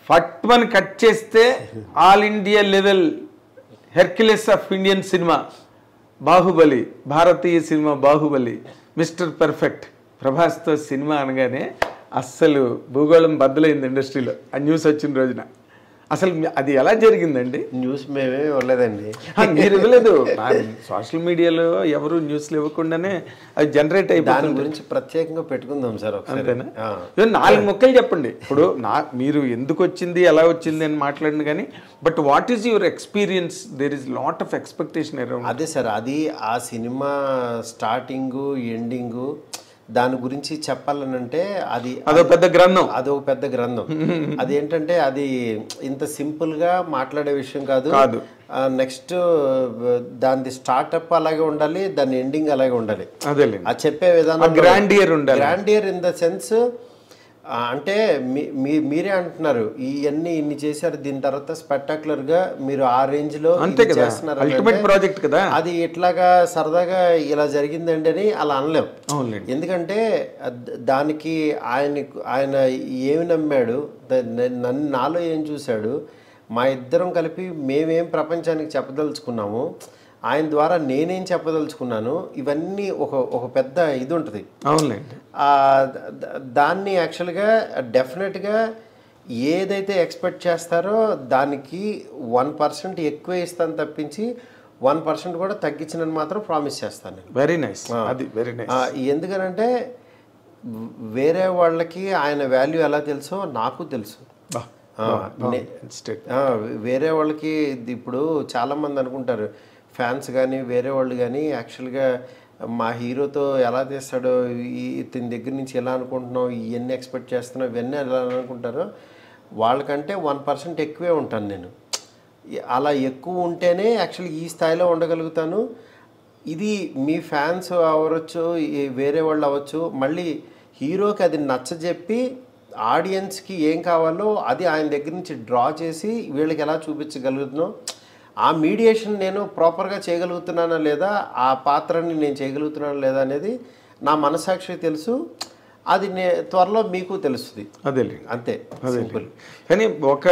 ఫట్మని cut చేస్తే all India level Hercules of Indian cinema Baahubali, భారతీయ cinema Baahubali, Mister Perfect ప్రభాస్తో cinema అనగానే అస్సలు భూగోళం బద్దలైంది ఇండస్ట్రీలో ఆ న్యూస్ వచ్చిన రోజున. అసలు అది ఎలా జరిగిందండి? న్యూస్ మేమే ఇవ్వలేదండి. మీరు ఇవ్వలేదు, సోషల్ మీడియాలో ఎవరు న్యూస్లు ఇవ్వకుండానే అది జనరేట్ అయిపోతుంది. దాని గురించి ప్రత్యేకంగా పెట్టుకుందాం సార్. అంతేనా? 4 ముక్కలు చెప్పండి. ఇప్పుడు మీరు ఎందుకు వచ్చింది, ఎలా వచ్చింది అని మాట్లాడింది కానీ, but what is your experience? There is lot of expectation around. అదే సార్, అది ఆ సినిమా స్టార్టింగు ఎండింగు దాని గురించి చెప్పాలనంటే అదొక పెద్ద గ్రంథం. అదొక పెద్ద గ్రంథం. అదేంటంటే అది ఇంత సింపుల్ గా మాట్లాడే విషయం కాదు. నెక్స్ట్ దాని స్టార్ట్అప్ అలాగే ఉండాలి, దాని ఎండింగ్ అలాగే ఉండాలి. అది చెప్పే విధానం గ్రాండియర్ ఇన్ ద సెన్స్ అంటే మీరే అంటున్నారు ఇవన్నీ ఇన్ని చేశారు, దీని తర్వాత స్పెక్టాక్యులర్ గా మీరు ఆ రేంజ్ లో చేస్తున్నారు. అల్టిమేట్ ప్రాజెక్ట్ కదా అది. ఇట్లాగా సరదాగా ఇలా జరిగిందండి అని అలా అనలేం. ఎందుకంటే దానికి ఆయన ఏమి నమ్మాడు, నాలో ఏం చూశాడు, మా ఇద్దరం కలిపి మేమేం ప్రపంచానికి చెప్పదలుచుకున్నాము, ఆయన ద్వారా నేనేం చెప్పదలుచుకున్నాను, ఇవన్నీ ఒక పెద్ద ఇది ఉంటుంది. అవునండి. దాన్ని యాక్చువల్గా డెఫినెట్గా ఏదైతే ఎక్స్పెక్ట్ చేస్తారో దానికి 1% ఎక్కువ ఇస్తాను తప్పించి 1% కూడా తగ్గించినని మాత్రం ప్రామిస్ చేస్తాను. Very nice. అది వెరీ నైస్. ఎందుకనంటే వేరే వాళ్ళకి ఆయన వాల్యూ ఎలా తెలుసో నాకు తెలుసు. వేరే వాళ్ళకి ఇప్పుడు చాలామంది అనుకుంటారు ఫ్యాన్స్ కానీ వేరే వాళ్ళు కానీ యాక్చువల్గా మా హీరోతో ఎలా తీస్తాడో, ఇతని దగ్గర నుంచి ఎలా అనుకుంటున్నావు, ఇవన్నీ ఎక్స్పెక్ట్ చేస్తున్నావు, ఇవన్నీ ఎలా అనుకుంటారో వాళ్ళకంటే 1% ఎక్కువే ఉంటాను నేను. అలా ఎక్కువ ఉంటేనే యాక్చువల్లీ ఈ స్థాయిలో ఉండగలుగుతాను. ఇది మీ ఫ్యాన్స్ అవ్వచ్చు, వేరే వాళ్ళు అవ్వచ్చు, మళ్ళీ హీరోకి అది నచ్చజెప్పి ఆడియన్స్కి ఏం కావాలో అది ఆయన దగ్గర నుంచి డ్రా చేసి వీళ్ళకి ఎలా చూపించగలుగుతున్నాం, ఆ మీడియేషన్ నేను ప్రాపర్గా చేయగలుగుతున్నానా లేదా, ఆ పాత్రని నేను చేయగలుగుతున్నానా లేదా అనేది నా మనసాక్షికి తెలుసు. అది త్వరలో మీకు తెలుస్తుంది. అదే అంతే సింపుల్. కానీ ఒక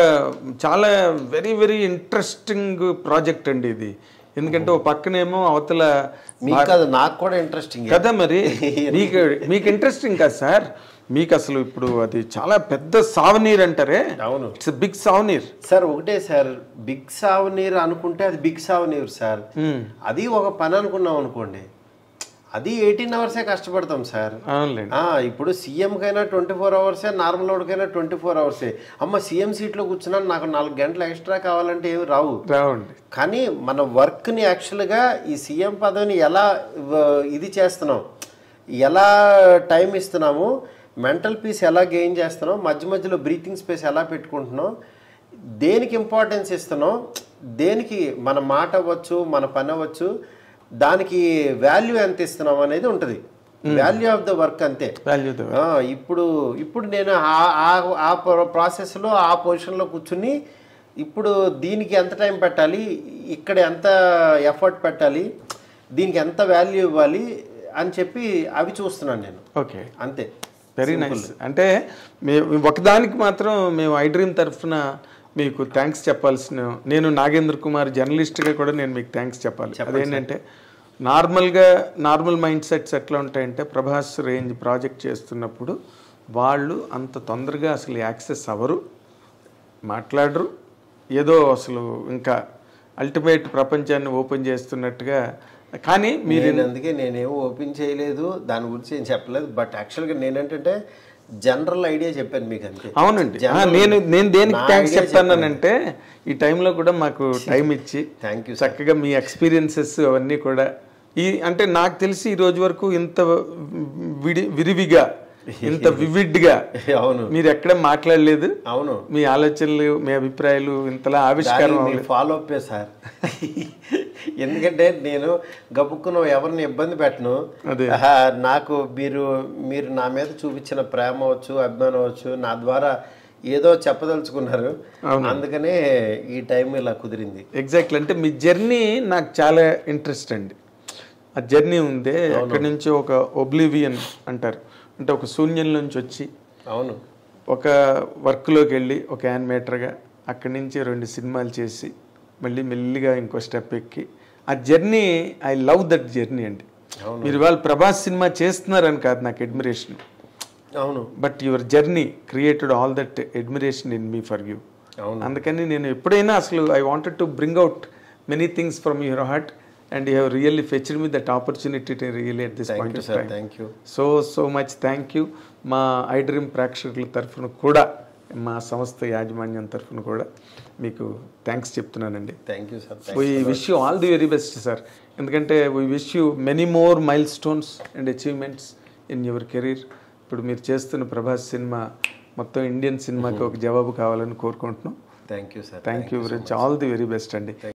చాలా వెరీ వెరీ ఇంట్రెస్టింగ్ ప్రాజెక్ట్ అండి ఇది. ఎందుకంటే ఓ పక్కనేమో అవతల మీకు కాదు, నాకు కూడా ఇంట్రెస్టింగ్ కదా. మరి మీకు ఇంట్రెస్టింగ్ కాదు సార్, మీకు అసలు ఇప్పుడు అది చాలా పెద్ద సావనీర్ అంటారే. అవును, ఇట్స్ బిగ్ సావనీర్ సార్. ఒకటే సార్, బిగ్ సావనీర్ అనుకుంటే అది బిగ్ సావనీర్ సార్. అది ఒక పని అనుకున్నాం అనుకోండి, అది 18 అవర్సే కష్టపడతాం సార్. ఇప్పుడు సీఎంకైనా 24 అవర్సే, నార్మల్ వాడికైనా 24 అవర్సే. అమ్మ సీఎం సీట్లో కూర్చున్నాను, నాకు 4 గంటలు ఎక్స్ట్రా కావాలంటే ఏమి రావండి. కానీ మన వర్క్ని యాక్చువల్గా ఈ సీఎం పదవిని ఎలా ఇది చేస్తున్నాం, ఎలా టైం ఇస్తున్నాము, మెంటల్ పీస్ ఎలా గెయిన్ చేస్తున్నాం, మధ్య మధ్యలో బ్రీతింగ్ స్పేస్ ఎలా పెట్టుకుంటున్నాం, దేనికి ఇంపార్టెన్స్ ఇస్తున్నాం, దేనికి మన మాట అవ్వచ్చు, మన పని అవ్వచ్చు, దానికి వాల్యూ ఎంత ఇస్తున్నాం అనేది ఉంటుంది. వాల్యూ ఆఫ్ ద వర్క్ అంతే. ఇప్పుడు నేను ఆ ప్రాసెస్లో ఆ పొజిషన్లో కూర్చుని ఇప్పుడు దీనికి ఎంత టైం పెట్టాలి, ఇక్కడ ఎంత ఎఫర్ట్ పెట్టాలి, దీనికి ఎంత వాల్యూ ఇవ్వాలి అని చెప్పి అవి చూస్తున్నాను నేను. ఓకే, అంతే. Very nice. అంటే ఒకదానికి మాత్రం మేము ఐ డ్రీమ్ తరఫున మీకు థ్యాంక్స్ చెప్పాల్సిన, నేను నాగేంద్ర కుమార్ జర్నలిస్ట్గా కూడా నేను మీకు థ్యాంక్స్ చెప్పాలి. అదేంటంటే నార్మల్ మైండ్ సెట్స్ ఎట్లా ఉంటాయంటే, ప్రభాస్ రేంజ్ ప్రాజెక్ట్ చేస్తున్నప్పుడు వాళ్ళు అంత తొందరగా అసలు యాక్సెస్ అవ్వరు, మాట్లాడరు, ఏదో అసలు ఇంకా అల్టిమేట్ ప్రపంచాన్ని ఓపెన్ చేస్తున్నట్టుగా. కానీ మీరు అందుకే నేనేమో ఓపెన్ చేయలేదు, దాని గురించి ఏం చెప్పలేదు. బట్ యాక్చువల్గా నేనేంటంటే జనరల్ ఐడియా చెప్పాను మీకు అంతే. అవునండి, నేను దేనికి థ్యాంక్స్ చెప్తానంటే ఈ టైంలో కూడా మాకు టైం ఇచ్చి థ్యాంక్ యూ చక్కగా మీ ఎక్స్పీరియన్సెస్ అవన్నీ కూడా అంటే నాకు తెలిసి ఈ రోజు వరకు ఇంత విరివిగా, ఇంత వివిడ్గా మీరు ఎక్కడ మాట్లాడలేదు. అవును, మీ ఆలోచనలు, మీ అభిప్రాయాలు ఇంతలా ఆవిష్కారం ఫాలో అప్ సార్. ఎందుకంటే నేను గబుక్కున ఎవరిని ఇబ్బంది పెట్టను. నాకు మీరు నా మీద చూపించిన ప్రేమ అవచ్చు, అభిమానం అవచ్చు, నా ద్వారా ఏదో చెప్పదలుచుకున్నారు, అందుకనే ఈ టైం ఇలా కుదిరింది. ఎగ్జాక్ట్లీ. అంటే మీ జర్నీ నాకు చాలా ఇంట్రెస్ట్ అండి. ఆ జర్నీ ఉందే, అక్కడి నుంచి ఒక ఒబ్లివియన్ అంటారు, అంటే ఒక శూన్యం నుంచి వచ్చి అవును ఒక వర్క్లోకి వెళ్ళి ఒక యానిమేటర్గా అక్కడి నుంచి 2 సినిమాలు చేసి మళ్ళీ మెల్లిగా ఇంకో స్టెప్ ఎక్కి ఆ journey, I love that journey అండి. మీరు ఇవాళ ప్రభాస్ సినిమా చేస్తున్నారని కాదు నాకు అడ్మిరేషన్, అవును, but your journey created all that admiration in me for you. అందుకని నేను ఎప్పుడైనా అసలు I wanted to bring out many things from your heart and you have really fetched me that opportunity to really at this point of time. Thank you so much thank you. మా ఐడ్రీమ్ ప్రేక్షకుల తరఫున కూడా, మా సంస్థ యాజమాన్యం తరఫున కూడా మీకు థ్యాంక్స్ చెప్తున్నానండి. Thank you sir. We wish you all the very best sir. ఎందుకంటే we wish you many more milestones and achievements in your career. ఇప్పుడు మీరు చేస్తున్న ప్రభాస్ సినిమా మొత్తం ఇండియన్ సినిమాకి ఒక జవాబు కావాలని కోరుకుంటున్నాం. Thank you sir. Thank you very much. All the very best అండి.